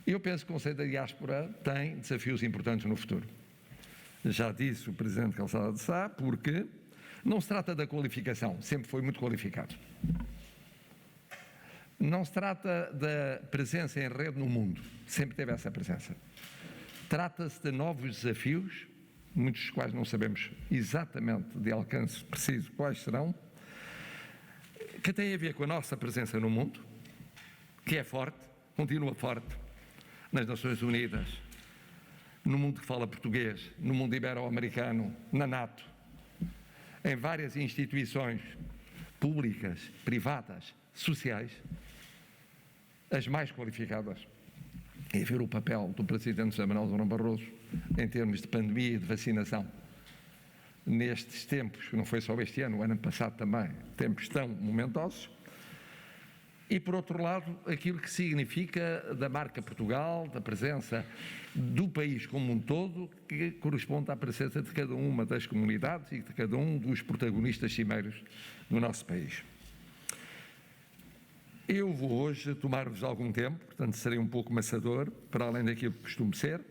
Eu penso que o Conselho da Diáspora tem desafios importantes no futuro. Já disse o Presidente Calçada de Sá, porque não se trata da qualificação, sempre foi muito qualificado. Não se trata da presença em rede no mundo, sempre teve essa presença. Trata-se de novos desafios, muitos dos quais não sabemos exatamente de alcance preciso quais serão, que têm a ver com a nossa presença no mundo, que é forte, continua forte, nas Nações Unidas, no mundo que fala português, no mundo ibero-americano, na NATO, em várias instituições públicas, privadas, sociais, as mais qualificadas. É ver o papel do Presidente José Manuel Durão Barroso em termos de pandemia e de vacinação. Nestes tempos, que não foi só este ano, o ano passado também, tempos tão momentosos. E, por outro lado, aquilo que significa da marca Portugal, da presença do país como um todo, que corresponde à presença de cada uma das comunidades e de cada um dos protagonistas cimeiros do nosso país. Eu vou hoje tomar-vos algum tempo, portanto serei um pouco maçador, para além daquilo que costumo ser,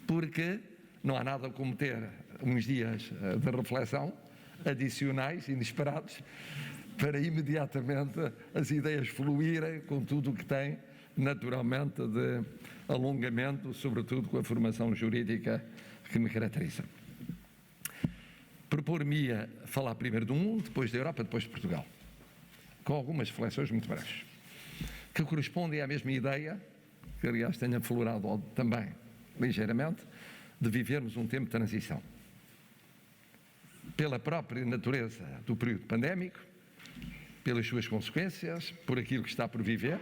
porque não há nada como ter uns dias de reflexão adicionais, inesperados, para imediatamente as ideias fluírem com tudo o que tem, naturalmente, de alongamento, sobretudo com a formação jurídica que me caracteriza. Propor-me-ia falar primeiro do mundo, depois da Europa, depois de Portugal, com algumas reflexões muito breves, que correspondem à mesma ideia, que aliás tenho aflorado também ligeiramente, de vivermos um tempo de transição. Pela própria natureza do período pandémico, pelas suas consequências, por aquilo que está por viver,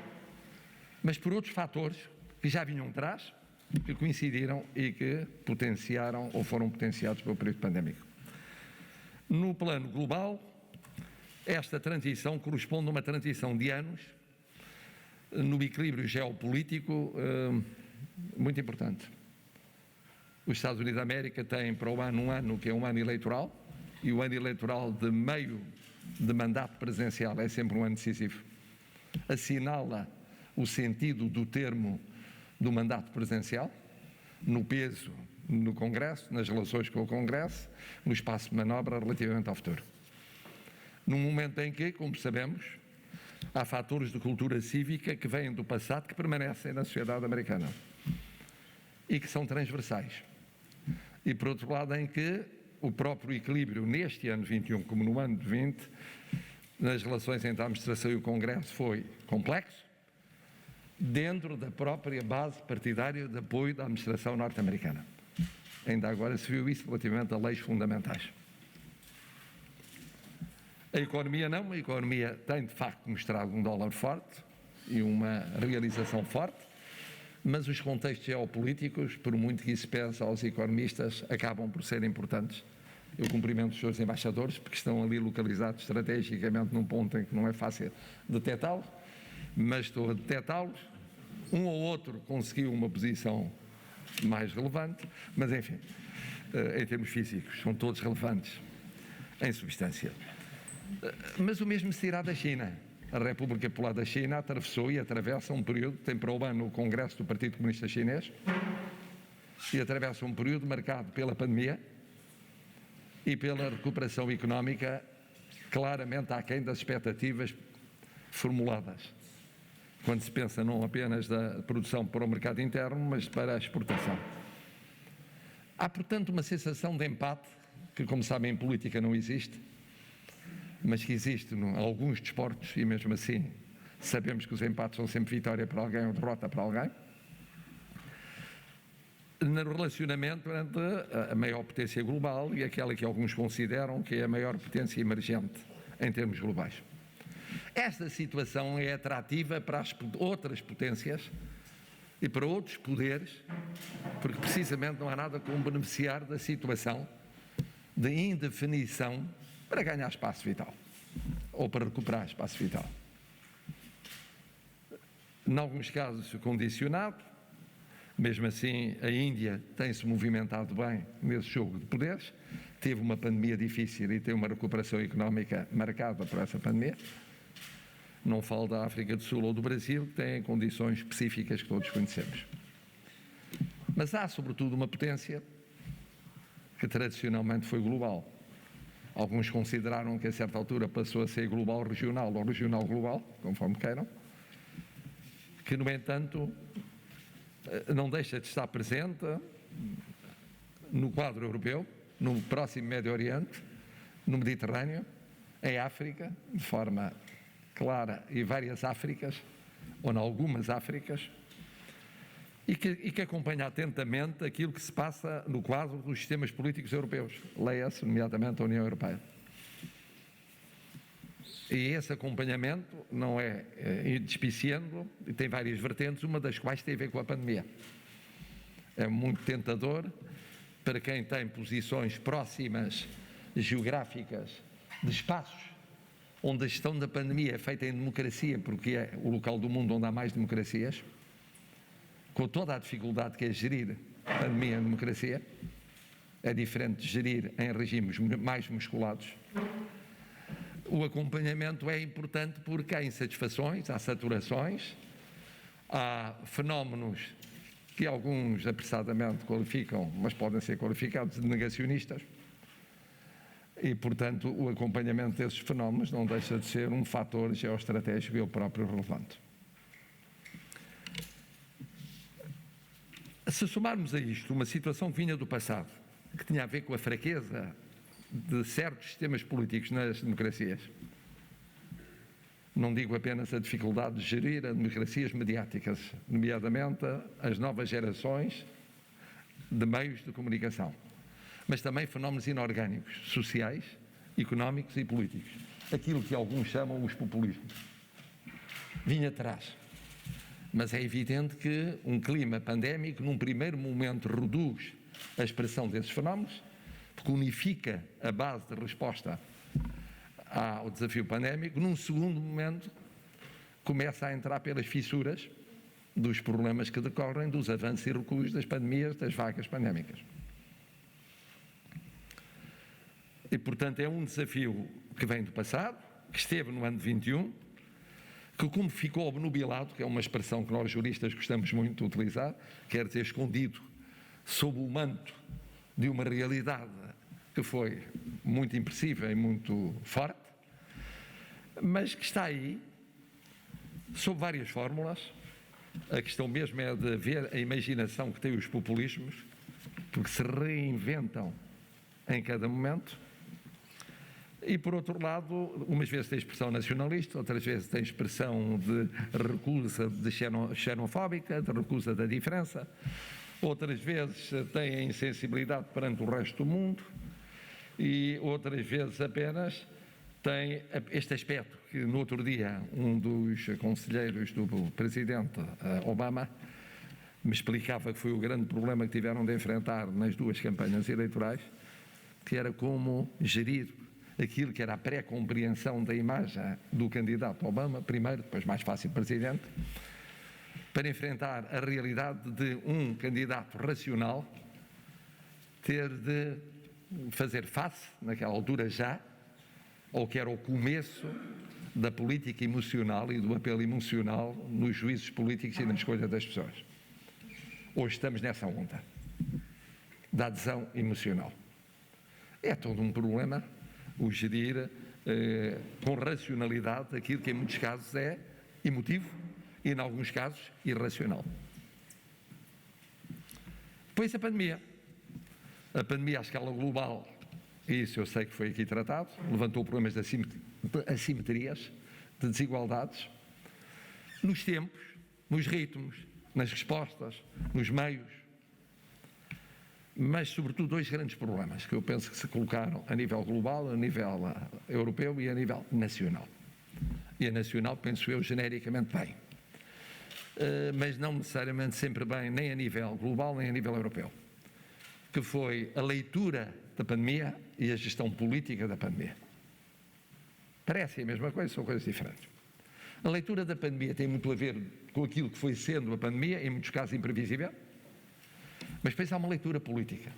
mas por outros fatores que já vinham atrás, que coincidiram e que potenciaram ou foram potenciados pelo período pandémico. No plano global, esta transição corresponde a uma transição de anos no equilíbrio geopolítico muito importante. Os Estados Unidos da América têm para o ano um ano que é um ano eleitoral, e o ano eleitoral de meio de mandato presidencial é sempre um ano decisivo. Assinala o sentido do termo do mandato presidencial, no peso no Congresso, nas relações com o Congresso, no espaço de manobra relativamente ao futuro. Num momento em que, como sabemos, há fatores de cultura cívica que vêm do passado que permanecem na sociedade americana e que são transversais. E, por outro lado, em que o próprio equilíbrio neste ano 21, como no ano de 20, nas relações entre a administração e o Congresso foi complexo, dentro da própria base partidária de apoio da administração norte-americana. Ainda agora se viu isso relativamente a leis fundamentais. A economia não, a economia tem de facto mostrado um dólar forte e uma realização forte, mas os contextos geopolíticos, por muito que isso pese aos economistas, acabam por ser importantes. Eu cumprimento os seus embaixadores, porque estão ali localizados estrategicamente num ponto em que não é fácil detectá-los, mas estou a detectá-los. Um ou outro conseguiu uma posição mais relevante, mas enfim, em termos físicos, são todos relevantes em substância. Mas o mesmo se dirá da China. A República Popular da China atravessou e atravessa um período, tem para o ano o Congresso do Partido Comunista Chinês, e atravessa um período marcado pela pandemia e pela recuperação económica claramente aquém das expectativas formuladas, quando se pensa não apenas da produção para o mercado interno, mas para a exportação. Há, portanto, uma sensação de empate, que, como sabem, em política não existe, mas que existe em alguns desportos, e mesmo assim sabemos que os empates são sempre vitória para alguém ou derrota para alguém, no relacionamento entre a maior potência global e aquela que alguns consideram que é a maior potência emergente em termos globais. Esta situação é atrativa para as outras potências e para outros poderes, porque precisamente não há nada como beneficiar da situação de indefinição para ganhar espaço vital, ou para recuperar espaço vital. Em alguns casos condicionado, mesmo assim a Índia tem-se movimentado bem nesse jogo de poderes, teve uma pandemia difícil e tem uma recuperação económica marcada por essa pandemia, Não falo da África do Sul ou do Brasil, que têm condições específicas que todos conhecemos. Mas há, sobretudo, uma potência que tradicionalmente foi global. Alguns consideraram que a certa altura passou a ser global-regional ou regional-global, conforme queiram, que, no entanto, não deixa de estar presente no quadro europeu, no próximo Médio Oriente, no Mediterrâneo, em África, de forma clara, e várias Áfricas, ou em algumas Áfricas, e que acompanha atentamente aquilo que se passa no quadro dos sistemas políticos europeus, leia-se, nomeadamente, a União Europeia. E esse acompanhamento não é despiciando, e tem várias vertentes, uma das quais tem a ver com a pandemia. É muito tentador para quem tem posições próximas, geográficas, de espaços onde a gestão da pandemia é feita em democracia, porque é o local do mundo onde há mais democracias, com toda a dificuldade que é gerir a pandemia em democracia, é diferente de gerir em regimes mais musculados. O acompanhamento é importante porque há insatisfações, há saturações, há fenómenos que alguns apressadamente qualificam, mas podem ser qualificados de negacionistas, e, portanto, o acompanhamento desses fenómenos não deixa de ser um fator geoestratégico ele próprio relevante. Se somarmos a isto uma situação que vinha do passado, que tinha a ver com a fraqueza de certos sistemas políticos nas democracias, não digo apenas a dificuldade de gerir as democracias mediáticas, nomeadamente as novas gerações de meios de comunicação, mas também fenómenos inorgânicos, sociais, económicos e políticos, aquilo que alguns chamam os populismos, vinha atrás. Mas é evidente que um clima pandémico, num primeiro momento, reduz a expressão desses fenómenos, porque unifica a base de resposta ao desafio pandémico. Num segundo momento, começa a entrar pelas fissuras dos problemas que decorrem dos avanços e recuos das pandemias, das vagas pandémicas. E, portanto, é um desafio que vem do passado, que esteve no ano de 21, que, como ficou obnubilado, que é uma expressão que nós juristas gostamos muito de utilizar, quer dizer, escondido sob o manto de uma realidade que foi muito impressiva e muito forte, mas que está aí, sob várias fórmulas. A questão mesmo é de ver a imaginação que têm os populismos, porque se reinventam em cada momento. E, por outro lado, umas vezes tem expressão nacionalista, outras vezes tem expressão de recusa de xenofóbica, de recusa da diferença, outras vezes tem a insensibilidade perante o resto do mundo e outras vezes apenas tem este aspecto que no outro dia um dos conselheiros do presidente Obama me explicava que foi o grande problema que tiveram de enfrentar nas duas campanhas eleitorais, que era como gerir aquilo que era a pré-compreensão da imagem do candidato Obama, primeiro, depois mais fácil presidente, para enfrentar a realidade de um candidato racional ter de fazer face, naquela altura já, ao que era o começo da política emocional e do apelo emocional nos juízos políticos e na escolha das pessoas. Hoje estamos nessa onda da adesão emocional. É todo um problema o gerir com racionalidade aquilo que em muitos casos é emotivo e em alguns casos irracional. Depois a pandemia à escala global, isso eu sei que foi aqui tratado, levantou problemas de assimetrias, de desigualdades, nos tempos, nos ritmos, nas respostas, nos meios, mas sobretudo dois grandes problemas que eu penso que se colocaram a nível global, a nível europeu e a nível nacional. E a nacional, penso eu, genericamente bem, mas não necessariamente sempre bem, nem a nível global, nem a nível europeu, que foi a leitura da pandemia e a gestão política da pandemia. Parecem a mesma coisa, são coisas diferentes. A leitura da pandemia tem muito a ver com aquilo que foi sendo a pandemia, em muitos casos imprevisível, mas depois há uma leitura política.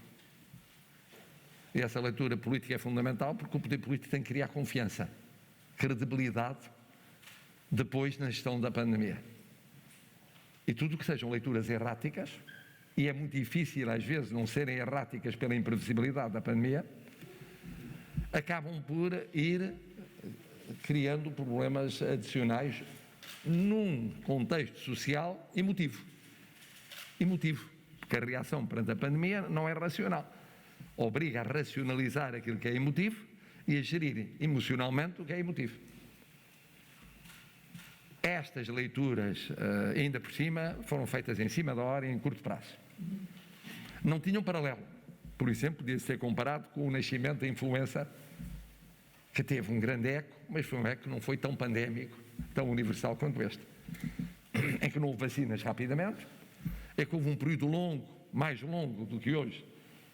E essa leitura política é fundamental porque o poder político tem que criar confiança, credibilidade depois na gestão da pandemia. E tudo o que sejam leituras erráticas, e é muito difícil às vezes não serem erráticas pela imprevisibilidade da pandemia, acabam por ir criando problemas adicionais num contexto social emotivo. Emotivo, porque a reação perante a pandemia não é racional. Obriga a racionalizar aquilo que é emotivo e a gerir emocionalmente o que é emotivo. Estas leituras, ainda por cima, foram feitas em cima da hora e em curto prazo. Não tinham paralelo. Por exemplo, podia ser comparado com o nascimento da influenza, que teve um grande eco, mas foi um eco que não foi tão pandémico, tão universal quanto este. Em que não houve vacinas rapidamente, é que houve um período longo, mais longo do que hoje,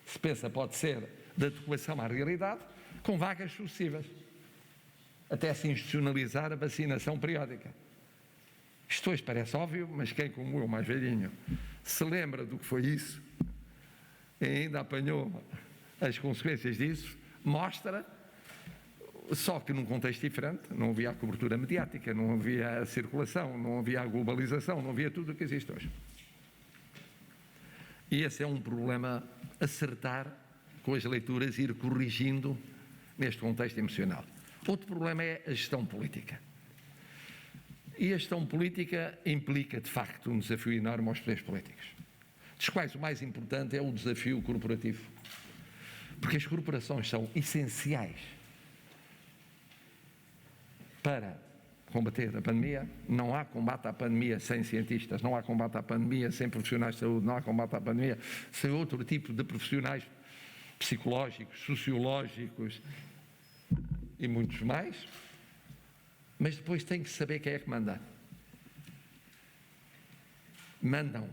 se pensa pode ser, de adequação à realidade, com vagas sucessivas, até se institucionalizar a vacinação periódica. Isto hoje parece óbvio, mas quem como eu, mais velhinho, se lembra do que foi isso, e ainda apanhou as consequências disso, mostra, só que num contexto diferente, não havia a cobertura mediática, não havia a circulação, não havia a globalização, não havia tudo o que existe hoje. E esse é um problema, acertar com as leituras e ir corrigindo neste contexto emocional. Outro problema é a gestão política. E a gestão política implica, de facto, um desafio enorme aos poderes políticos, dos quais o mais importante é o desafio corporativo. Porque as corporações são essenciais para combater a pandemia. Não há combate à pandemia sem cientistas, não há combate à pandemia sem profissionais de saúde, não há combate à pandemia sem outro tipo de profissionais psicológicos, sociológicos e muitos mais. Mas depois tem que saber quem é que manda. Mandam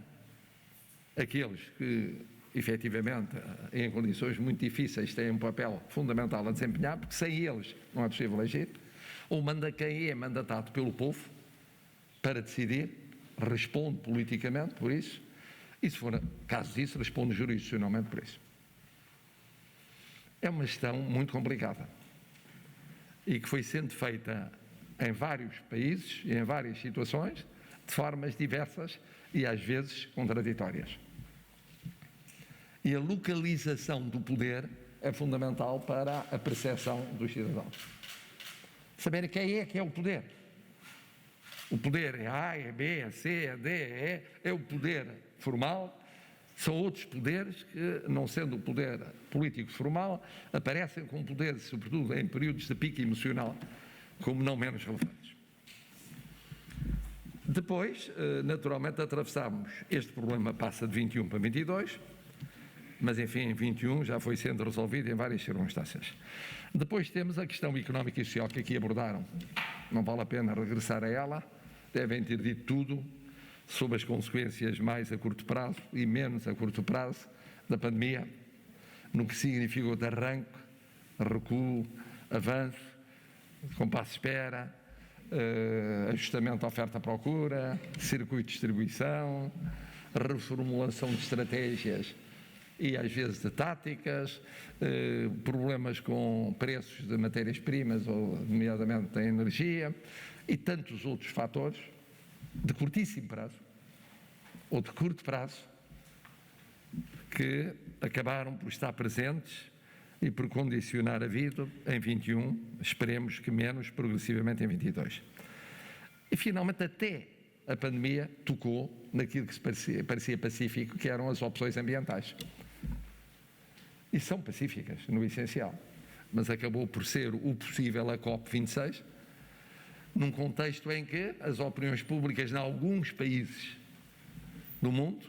aqueles que, efetivamente, em condições muito difíceis, têm um papel fundamental a desempenhar, porque sem eles não é possível agir. Ou manda quem é mandatado pelo povo para decidir, responde politicamente por isso, e se for caso disso, responde jurisdicionalmente por isso. É uma gestão muito complicada e que foi sendo feita em vários países e em várias situações, de formas diversas e às vezes contraditórias. E a localização do poder é fundamental para a percepção dos cidadãos. Saber quem é que é o poder. O poder é A, é B, é C, é D, é E, é o poder formal. São outros poderes que, não sendo o poder político formal, aparecem com poder, sobretudo em períodos de pico emocional, como não menos relevantes. Depois, naturalmente, atravessámos, este problema passa de 21 para 22, mas enfim, em 21 já foi sendo resolvido em várias circunstâncias. Depois temos a questão económica e social que aqui abordaram. Não vale a pena regressar a ela, devem ter dito tudo sobre as consequências mais a curto prazo e menos a curto prazo da pandemia, no que significou de arranque, recuo, avanço, compasso de espera, ajustamento à oferta-procura, circuito de distribuição, reformulação de estratégias e às vezes de táticas, problemas com preços de matérias-primas, ou nomeadamente da energia, e tantos outros fatores de curtíssimo prazo ou de curto prazo que acabaram por estar presentes e por condicionar a vida em 21, esperemos que menos, progressivamente em 22. E finalmente até a pandemia tocou naquilo que parecia pacífico, que eram as opções ambientais. E são pacíficas, no essencial, mas acabou por ser o possível a COP26, num contexto em que as opiniões públicas, em alguns países do mundo,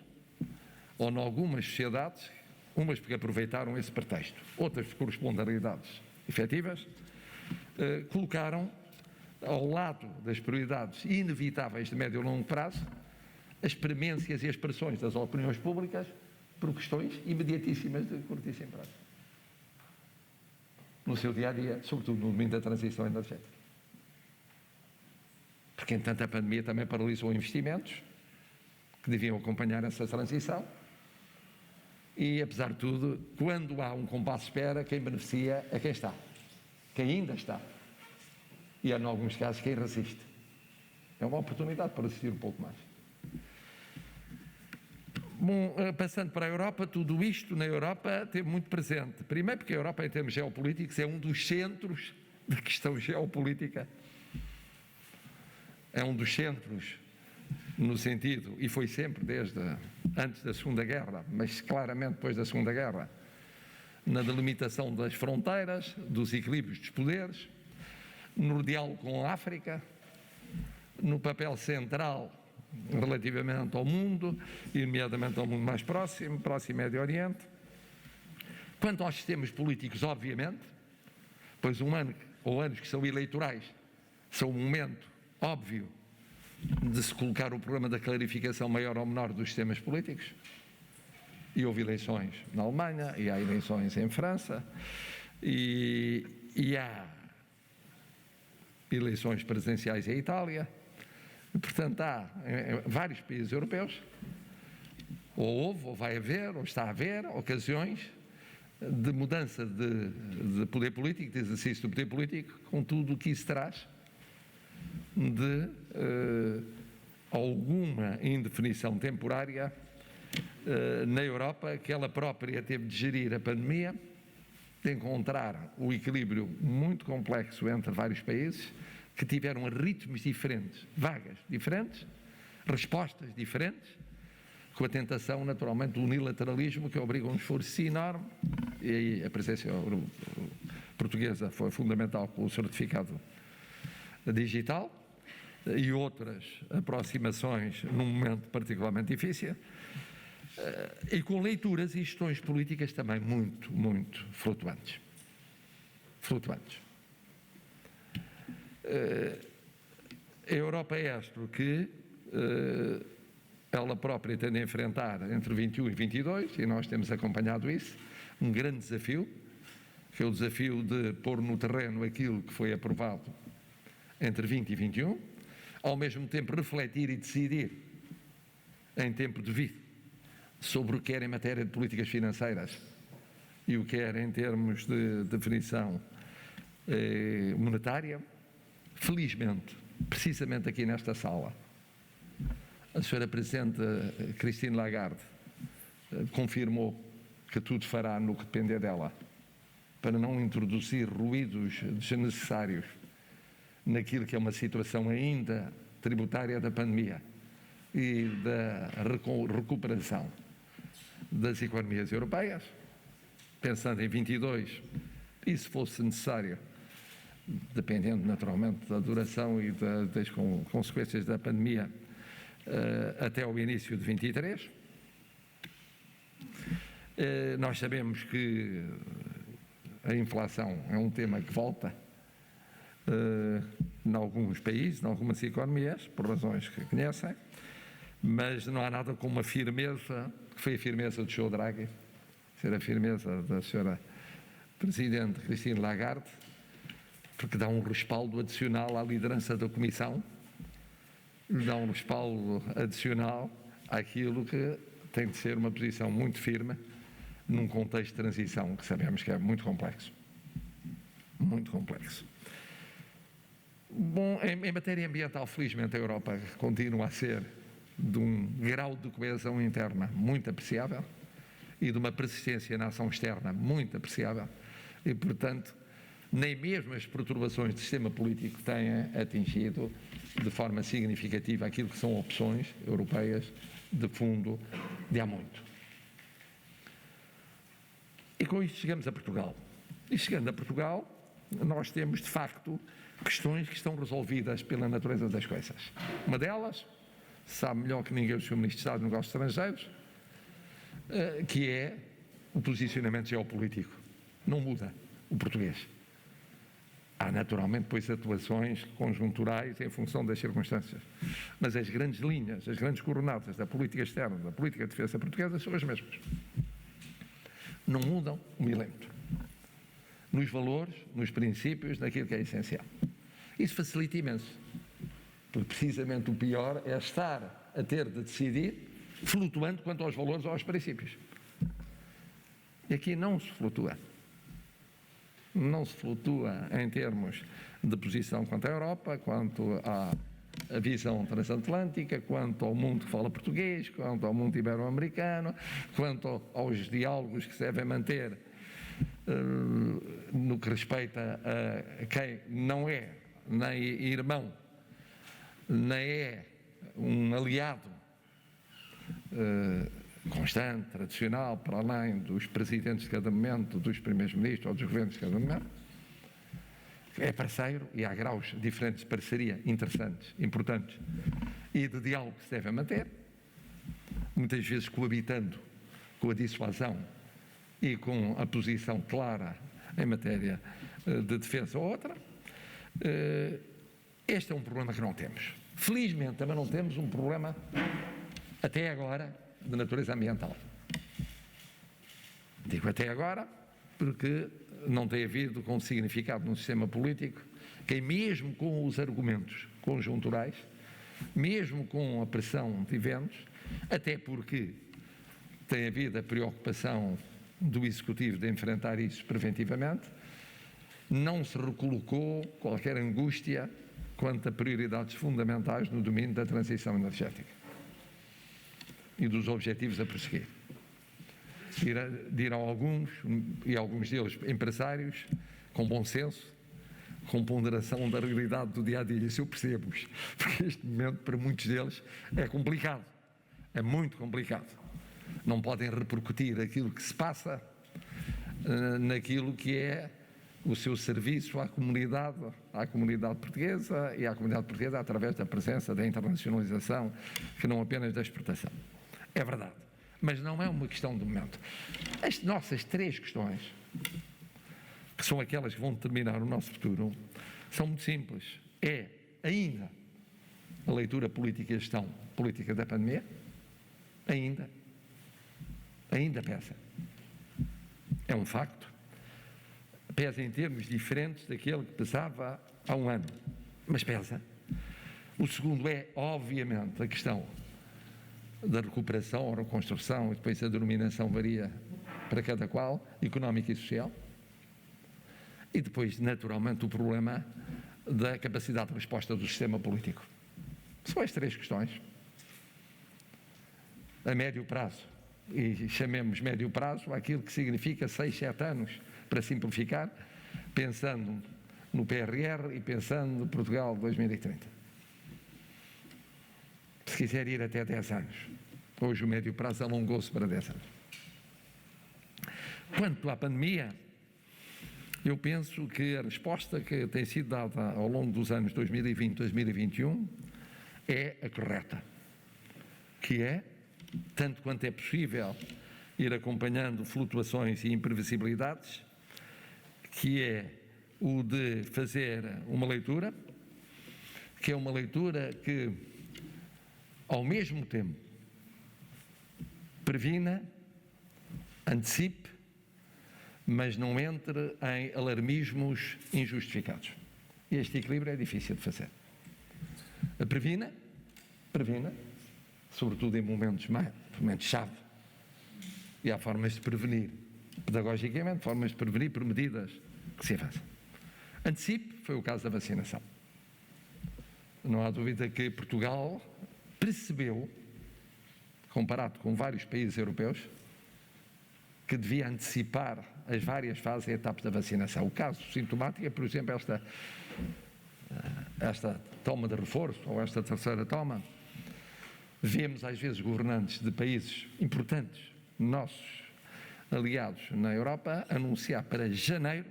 ou em algumas sociedades, umas porque aproveitaram esse pretexto, outras por correspondem a realidades efetivas, colocaram ao lado das prioridades inevitáveis de médio e longo prazo as premências e as pressões das opiniões públicas por questões imediatíssimas de curtíssimo prazo, no seu dia-a-dia, sobretudo no domínio da transição energética. Porque, entanto, a pandemia também paralisou investimentos que deviam acompanhar essa transição e, apesar de tudo, quando há um compasso de espera, quem beneficia é quem está, quem ainda está, e, em alguns casos, quem resiste. É uma oportunidade para assistir um pouco mais. Bom, passando para a Europa, tudo isto na Europa teve muito presente. Primeiro porque a Europa, em termos geopolíticos, é um dos centros da questão geopolítica. É um dos centros no sentido, e foi sempre desde antes da Segunda Guerra, mas claramente depois da Segunda Guerra, na delimitação das fronteiras, dos equilíbrios dos poderes, no diálogo com a África, no papel central relativamente ao mundo, e nomeadamente ao mundo mais próximo e Médio Oriente. Quanto aos sistemas políticos, obviamente, pois anos que são eleitorais são um momento óbvio de se colocar o problema da clarificação maior ou menor dos sistemas políticos. E houve eleições na Alemanha, e há eleições em França, e há eleições presidenciais em Itália. E, portanto, há em vários países europeus, ou houve, ou vai haver, ou está a haver ocasiões de mudança de poder político, de exercício do poder político, com tudo o que isso traz de alguma indefinição temporária na Europa, que ela própria teve de gerir a pandemia, de encontrar o equilíbrio muito complexo entre vários países, que tiveram ritmos diferentes, vagas diferentes, respostas diferentes, com a tentação, naturalmente, do unilateralismo, que obriga um esforço enorme, e aí a presença portuguesa foi fundamental com o certificado digital e outras aproximações num momento particularmente difícil, e com leituras e gestões políticas também muito, muito flutuantes. A Europa é esta que ela própria tem de enfrentar entre 21 e 22, e nós temos acompanhado isso, um grande desafio, que é o desafio de pôr no terreno aquilo que foi aprovado entre 20 e 21, ao mesmo tempo refletir e decidir em tempo devido sobre o que quer em matéria de políticas financeiras e o que quer em termos de definição monetária. Felizmente, precisamente aqui nesta sala, a senhora Presidente Christine Lagarde confirmou que tudo fará no que depender dela para não introduzir ruídos desnecessários naquilo que é uma situação ainda tributária da pandemia e da recuperação das economias europeias, pensando em 22, e se fosse necessário, dependendo naturalmente da duração e das consequências da pandemia, até ao início de 23. Nós sabemos que a inflação é um tema que volta em alguns países, em algumas economias, por razões que conhecem, mas não há nada como uma firmeza, que foi a firmeza do Sr. Draghi, ser a firmeza da Sra. Presidente Christine Lagarde, porque dá um respaldo adicional à liderança da Comissão, dá um respaldo adicional àquilo que tem de ser uma posição muito firme num contexto de transição que sabemos que é muito complexo. Muito complexo. Bom, em matéria ambiental, felizmente a Europa continua a ser de um grau de coesão interna muito apreciável e de uma persistência na ação externa muito apreciável e, portanto, nem mesmo as perturbações do sistema político têm atingido de forma significativa aquilo que são opções europeias de fundo de há muito. E com isto chegamos a Portugal. E chegando a Portugal, nós temos de facto questões que estão resolvidas pela natureza das coisas. Uma delas, sabe melhor que ninguém o Sr. Ministro de Estado de Negócios Estrangeiros, que é o posicionamento geopolítico. Não muda o português. Há naturalmente depois atuações conjunturais em função das circunstâncias, mas as grandes linhas, as grandes coordenadas da política externa, da política de defesa portuguesa são as mesmas. Não mudam um milímetro. Nos valores, nos princípios, naquilo que é essencial. Isso facilita imenso, porque precisamente o pior é estar a ter de decidir flutuando quanto aos valores ou aos princípios. E aqui não se flutua. Não se flutua em termos de posição quanto à Europa, quanto a visão transatlântica, quanto ao mundo que fala português, quanto ao mundo ibero-americano, quanto aos diálogos que se devem manter no que respeita a quem não é nem irmão, nem é um aliado constante, tradicional, para além dos presidentes de cada momento, dos primeiros-ministros ou dos governos de cada momento. É parceiro e há graus diferentes de parceria interessantes, importantes e de diálogo que se deve manter, muitas vezes coabitando com a dissuasão e com a posição clara em matéria de defesa ou outra. Este é um problema que não temos. Felizmente também não temos um problema, até agora, de natureza ambiental. Digo até agora porque não tem havido com significado no sistema político que, mesmo com os argumentos conjunturais, mesmo com a pressão de eventos, até porque tem havido a preocupação do Executivo de enfrentar isso preventivamente, não se recolocou qualquer angústia quanto a prioridades fundamentais no domínio da transição energética e dos objetivos a prosseguir. Dirão alguns, e alguns deles empresários, com bom senso, com ponderação da realidade do dia-a-dia, isso eu percebo-os, porque este momento para muitos deles é complicado, é muito complicado. Não podem repercutir aquilo que se passa naquilo que é o seu serviço à comunidade portuguesa e à comunidade portuguesa através da presença da internacionalização, que não apenas da exportação. É verdade, mas não é uma questão de momento. As nossas três questões, que são aquelas que vão determinar o nosso futuro, são muito simples. É ainda a leitura política e a gestão política da pandemia, ainda pesa. É um facto. Pesa em termos diferentes daquele que pesava há um ano, mas pesa. O segundo é, obviamente, a questão da recuperação ou reconstrução, e depois a denominação varia para cada qual, económica e social. E depois, naturalmente, o problema da capacidade de resposta do sistema político. São as três questões. A médio prazo, e chamemos médio prazo aquilo que significa 6, 7 anos, para simplificar, pensando no PRR e pensando no Portugal 2030. Se quiser ir até 10 anos. Hoje o médio prazo alongou-se para 10 anos. Quanto à pandemia, eu penso que a resposta que tem sido dada ao longo dos anos 2020 e 2021 é a correta, que é, tanto quanto é possível, ir acompanhando flutuações e imprevisibilidades, que é o de fazer uma leitura, que é uma leitura que, ao mesmo tempo, previna, antecipe, mas não entre em alarmismos injustificados. E este equilíbrio é difícil de fazer. Previna, sobretudo em momentos-chave, e há formas de prevenir, pedagogicamente, formas de prevenir por medidas que se avançam. Antecipe, foi o caso da vacinação. Não há dúvida que Portugal percebeu, comparado com vários países europeus, que devia antecipar as várias fases e etapas da vacinação. O caso sintomático é, por exemplo, esta toma de reforço, ou esta terceira toma. Vemos, às vezes, governantes de países importantes, nossos aliados na Europa, anunciar para janeiro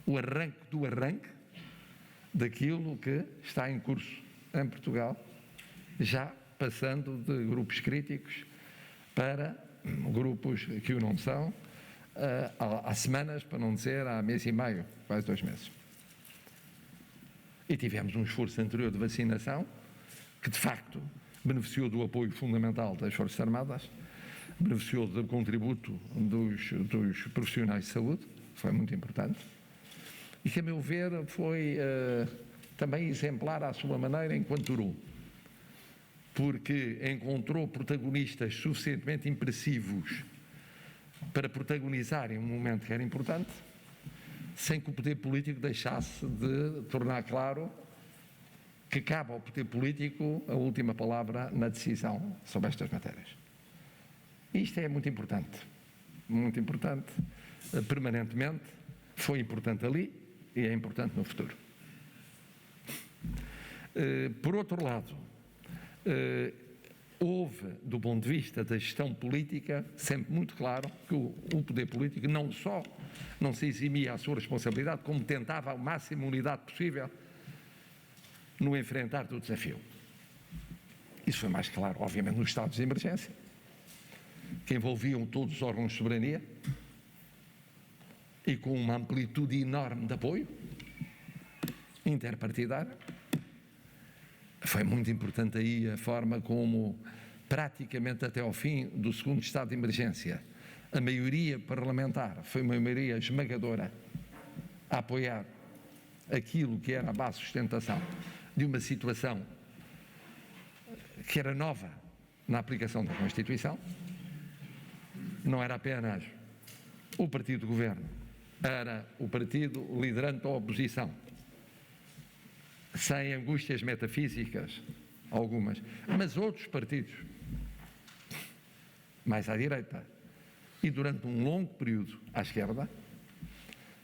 o arranque do arranque daquilo que está em curso em Portugal, já passando de grupos críticos para grupos que o não são, há semanas, para não dizer há mês e meio, quase 2 meses. E tivemos um esforço anterior de vacinação que, de facto, beneficiou do apoio fundamental das Forças Armadas, beneficiou do contributo dos profissionais de saúde, foi muito importante, e que, a meu ver, foi também exemplar à sua maneira enquanto durou, porque encontrou protagonistas suficientemente impressivos para protagonizarem um momento que era importante, sem que o poder político deixasse de tornar claro que cabe ao poder político a última palavra na decisão sobre estas matérias. Isto é muito importante, permanentemente, foi importante ali e é importante no futuro. Por outro lado, houve, do ponto de vista da gestão política, sempre muito claro que o poder político não só não se eximia à sua responsabilidade, como tentava a máxima unidade possível no enfrentar do desafio. Isso foi mais claro, obviamente, nos estados de emergência, que envolviam todos os órgãos de soberania e com uma amplitude enorme de apoio interpartidário. Foi muito importante aí a forma como, praticamente até ao fim do segundo estado de emergência, a maioria parlamentar foi uma maioria esmagadora a apoiar aquilo que era a base de sustentação de uma situação que era nova na aplicação da Constituição. Não era apenas o partido do governo, era o partido liderante da oposição, sem angústias metafísicas algumas, mas outros partidos mais à direita e durante um longo período à esquerda,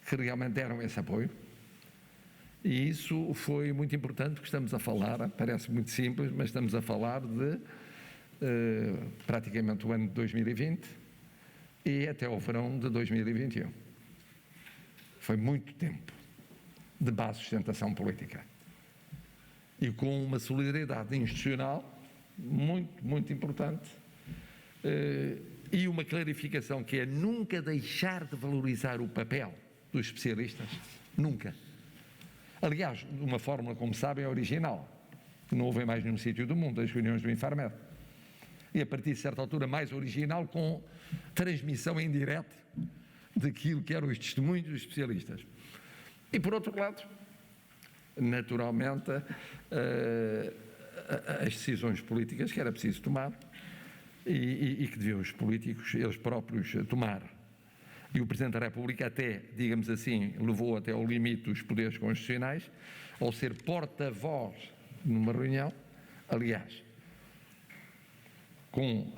que realmente deram esse apoio. E isso foi muito importante, porque estamos a falar, parece muito simples, mas estamos a falar de praticamente o ano de 2020 e até o verão de 2021. Foi muito tempo de base de sustentação política. E com uma solidariedade institucional muito importante, e uma clarificação que é nunca deixar de valorizar o papel dos especialistas, nunca. Aliás, de uma fórmula, como sabem, é original, que não houve em mais nenhum sítio do mundo, as reuniões do Infarmed. E a partir de certa altura mais original, com transmissão em direto daquilo que eram os testemunhos dos especialistas. E por outro lado, naturalmente, as decisões políticas que era preciso tomar e que deviam os políticos, eles próprios, tomar. E o Presidente da República até, digamos assim, levou até ao limite dos poderes constitucionais, ao ser porta-voz numa reunião, aliás, com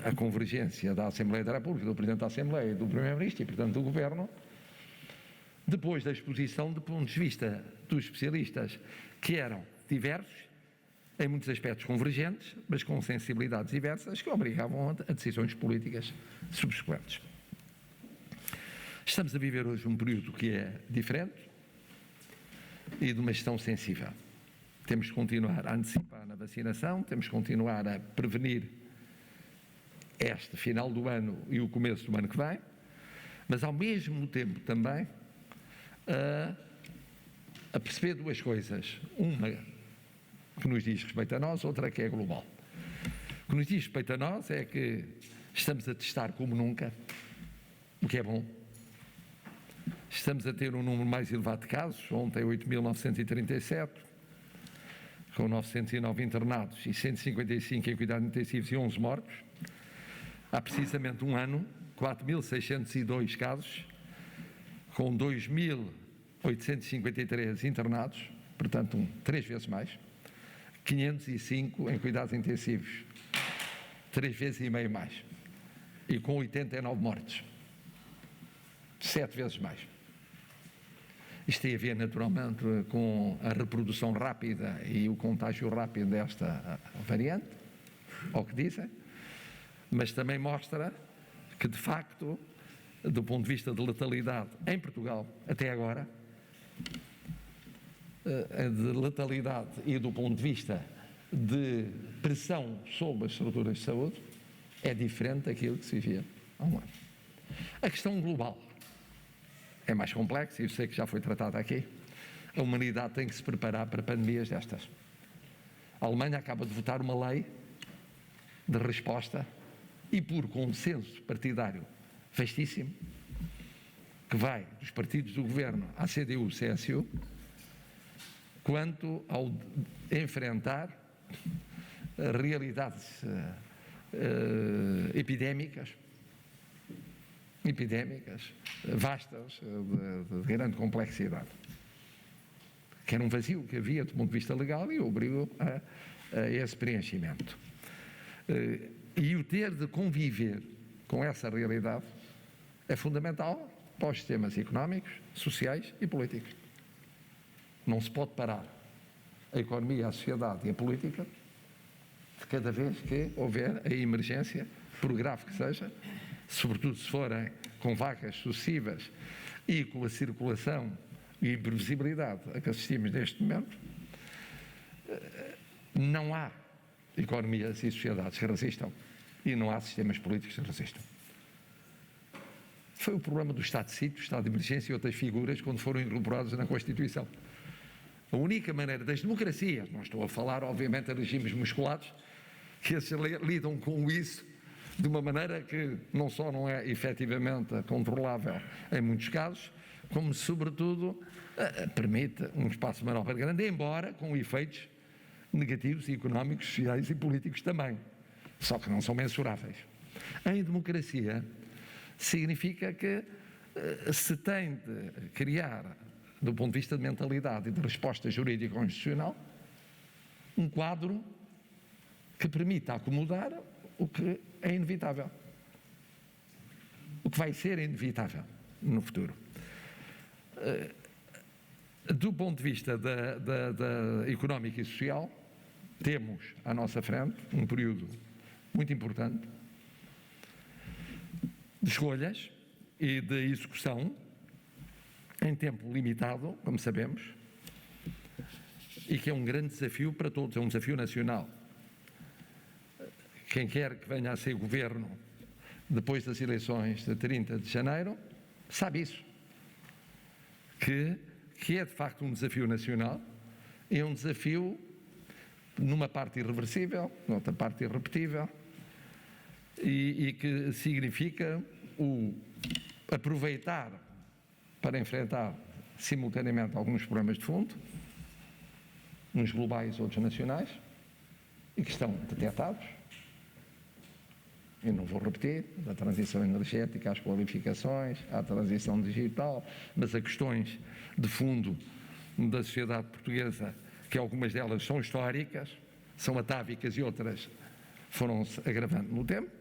a convergência da Assembleia da República, do Presidente da Assembleia e do Primeiro-Ministro e, portanto, do Governo, depois da exposição de pontos de vista dos especialistas que eram diversos, em muitos aspectos convergentes, mas com sensibilidades diversas que obrigavam a decisões políticas subsequentes. Estamos a viver hoje um período que é diferente e de uma gestão sensível. Temos que continuar a antecipar na vacinação, temos que continuar a prevenir este final do ano e o começo do ano que vem, mas ao mesmo tempo também a perceber duas coisas. Uma que nos diz respeito a nós, outra que é global. O que nos diz respeito a nós é que estamos a testar como nunca, o que é bom. Estamos a ter um número mais elevado de casos, ontem 8.937, com 909 internados e 155 em cuidados intensivos e 11 mortos. Há precisamente um ano, 4.602 casos, com 2.853 internados, portanto 3 vezes mais, 505 em cuidados intensivos, 3 vezes e meio mais, e com 89 mortes, 7 vezes mais. Isto tem a ver, naturalmente, com a reprodução rápida e o contágio rápido desta variante, ao que dizem, mas também mostra que, de facto, do ponto de vista de letalidade em Portugal, até agora, de letalidade e do ponto de vista de pressão sobre as estruturas de saúde, é diferente daquilo que se via há um ano. A questão global é mais complexa, e eu sei que já foi tratada aqui. A humanidade tem que se preparar para pandemias destas. A Alemanha acaba de votar uma lei de resposta e por consenso partidário vastíssimo, que vai dos partidos do governo à CDU, CSU, quanto ao enfrentar realidades epidémicas vastas, de grande complexidade, que era um vazio que havia do ponto de vista legal e obrigou a esse preenchimento. E o ter de conviver com essa realidade é fundamental para os sistemas económicos, sociais e políticos. Não se pode parar a economia, a sociedade e a política de cada vez que houver a emergência, por grave que seja, sobretudo se forem com vacas sucessivas e com a circulação e imprevisibilidade a que assistimos neste momento. Não há economias e sociedades que resistam e não há sistemas políticos que resistam. Foi o problema do Estado de sítio, do Estado de emergência e outras figuras quando foram incorporados na Constituição. A única maneira das democracias, não estou a falar obviamente de regimes musculados, que lidam com isso de uma maneira que não só não é efetivamente controlável em muitos casos, como sobretudo permite um espaço de manobra grande, embora com efeitos negativos económicos, sociais e políticos também, só que não são mensuráveis. Em democracia significa que se tem de criar, do ponto de vista de mentalidade e de resposta jurídica constitucional, um quadro que permita acomodar o que é inevitável, o que vai ser inevitável no futuro. Do ponto de vista da económica e social, temos à nossa frente um período muito importante de escolhas e de execução em tempo limitado, como sabemos, e que é um grande desafio para todos, é um desafio nacional. Quem quer que venha a ser governo depois das eleições de 30 de janeiro, sabe isso, que é de facto um desafio nacional, é um desafio numa parte irreversível, noutra parte irrepetível, e que significa o aproveitar para enfrentar simultaneamente alguns problemas de fundo, uns globais, outros nacionais, e que estão detectados. Eu não vou repetir, da transição energética às qualificações, à transição digital, mas a questões de fundo da sociedade portuguesa, que algumas delas são históricas, são atávicas e outras foram-se agravando no tempo.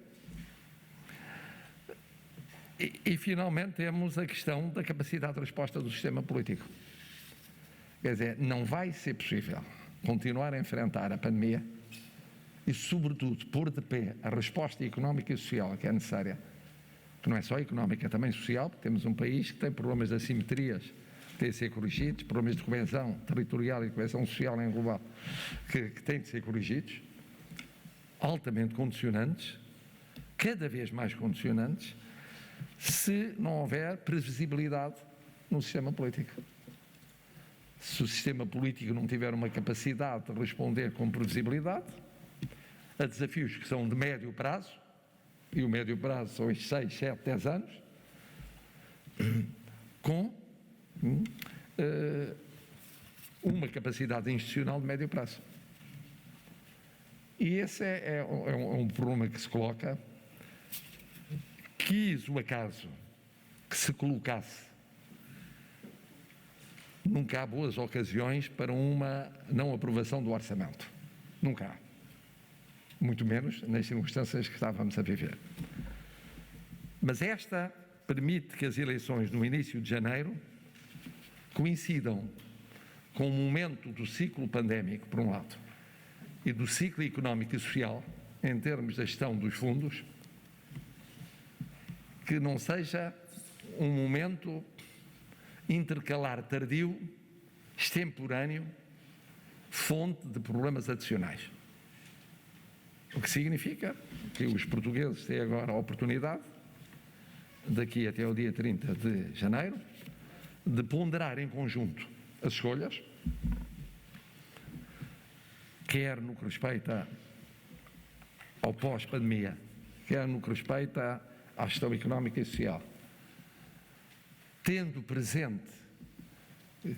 E finalmente temos a questão da capacidade de resposta do sistema político. Quer dizer, não vai ser possível continuar a enfrentar a pandemia e, sobretudo, pôr de pé a resposta económica e social que é necessária, que não é só económica, é também social, porque temos um país que tem problemas de assimetrias que têm de ser corrigidos, problemas de coesão territorial e de coesão social em global que têm de ser corrigidos, altamente condicionantes, cada vez mais condicionantes, se não houver previsibilidade no sistema político. Se o sistema político não tiver uma capacidade de responder com previsibilidade a desafios que são de médio prazo, e o médio prazo são estes 6, 7, 10 anos, com uma capacidade institucional de médio prazo. E esse é um problema que se coloca. Quis o acaso que se colocasse, nunca há boas ocasiões para uma não aprovação do orçamento, nunca há, muito menos nas circunstâncias que estávamos a viver. Mas esta permite que as eleições no início de janeiro coincidam com o momento do ciclo pandémico, por um lado, e do ciclo económico e social, em termos da gestão dos fundos, que não seja um momento intercalar tardio, extemporâneo, fonte de problemas adicionais. O que significa que os portugueses têm agora a oportunidade, daqui até o dia 30 de janeiro, de ponderar em conjunto as escolhas, quer no que respeita ao pós-pandemia, quer no que respeita à gestão económica e social, tendo presente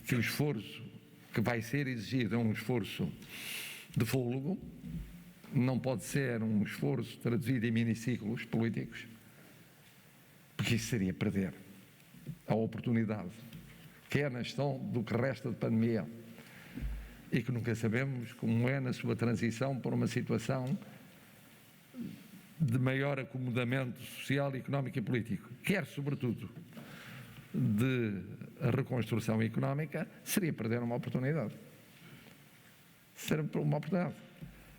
que o esforço que vai ser exigido é um esforço de fôlego, não pode ser um esforço traduzido em miniciclos políticos, porque isso seria perder a oportunidade, quer na gestão do que resta de pandemia, e que nunca sabemos como é na sua transição para uma situação de maior acomodamento social, económico e político, quer sobretudo de reconstrução económica, seria perder uma oportunidade. Seria uma oportunidade.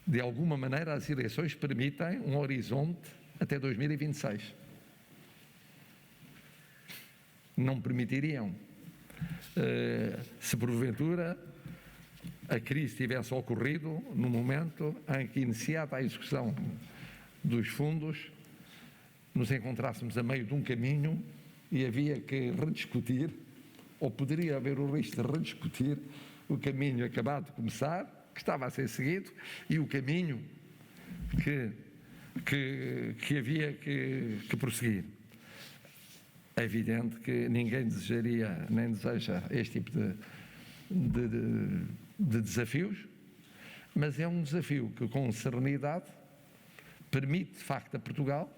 De alguma maneira, as eleições permitem um horizonte até 2026. Não permitiriam. Se porventura a crise tivesse ocorrido no momento em que, iniciada a execução dos fundos, nos encontrássemos a meio de um caminho e havia que rediscutir, ou poderia haver o risco de rediscutir o caminho acabado de começar, que estava a ser seguido, e o caminho que havia que prosseguir. É evidente que ninguém desejaria, nem deseja este tipo de desafios, mas é um desafio que, com serenidade, permite, de facto, a Portugal,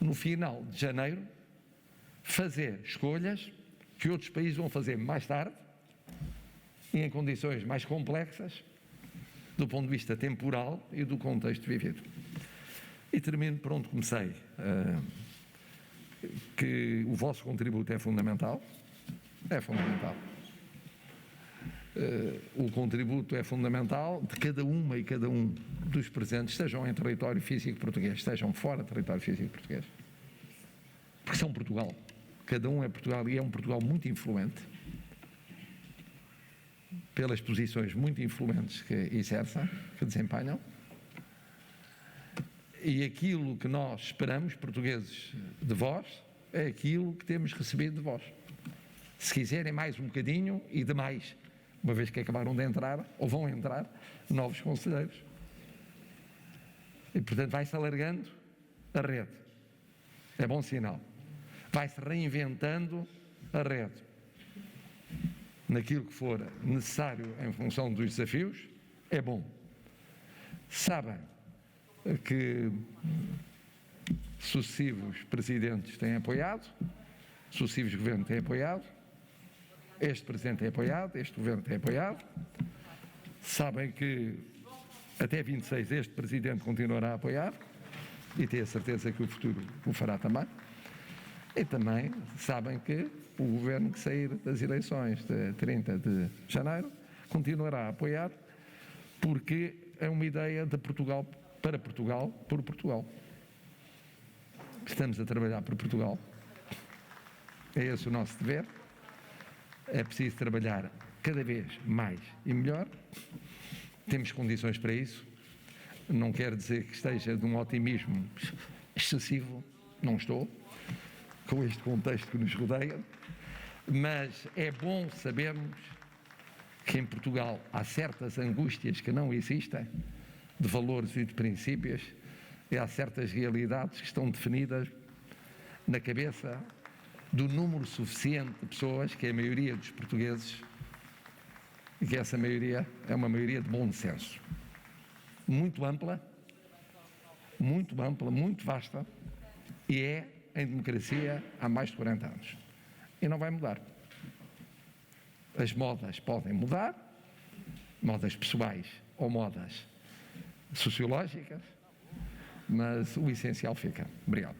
no final de janeiro, fazer escolhas que outros países vão fazer mais tarde e em condições mais complexas do ponto de vista temporal e do contexto vivido. E termino por onde comecei, que o vosso contributo é fundamental, o contributo é fundamental de cada uma e cada um dos presentes, estejam em território físico português, estejam fora de território físico português, porque são Portugal, cada um é Portugal, e é um Portugal muito influente, pelas posições muito influentes que exercem, que desempenham, e aquilo que nós esperamos, portugueses, de vós, é aquilo que temos recebido de vós. Se quiserem mais um bocadinho e demais, uma vez que acabaram de entrar, ou vão entrar, novos conselheiros. E, portanto, vai-se alargando a rede. É bom sinal. Vai-se reinventando a rede. Naquilo que for necessário em função dos desafios, é bom. Sabem que sucessivos presidentes têm apoiado, sucessivos governos têm apoiado, este presidente tem apoiado, este governo tem apoiado. Sabem que até 26 este presidente continuará a apoiar e tenho a certeza que o futuro o fará também. E também sabem que o governo que sair das eleições de 30 de janeiro continuará a apoiar, porque é uma ideia de Portugal, para Portugal, por Portugal. Estamos a trabalhar por Portugal. É esse o nosso dever. É preciso trabalhar cada vez mais e melhor. Temos condições para isso. Não quer dizer que esteja de um otimismo excessivo, não estou, com este contexto que nos rodeia, mas é bom sabermos que em Portugal há certas angústias que não existem, de valores e de princípios, e há certas realidades que estão definidas na cabeça do número suficiente de pessoas, que é a maioria dos portugueses, e que essa maioria é uma maioria de bom senso, muito ampla, muito vasta, e é em democracia há mais de 40 anos. E não vai mudar. As modas podem mudar, modas pessoais ou modas sociológicas, mas o essencial fica. Obrigado.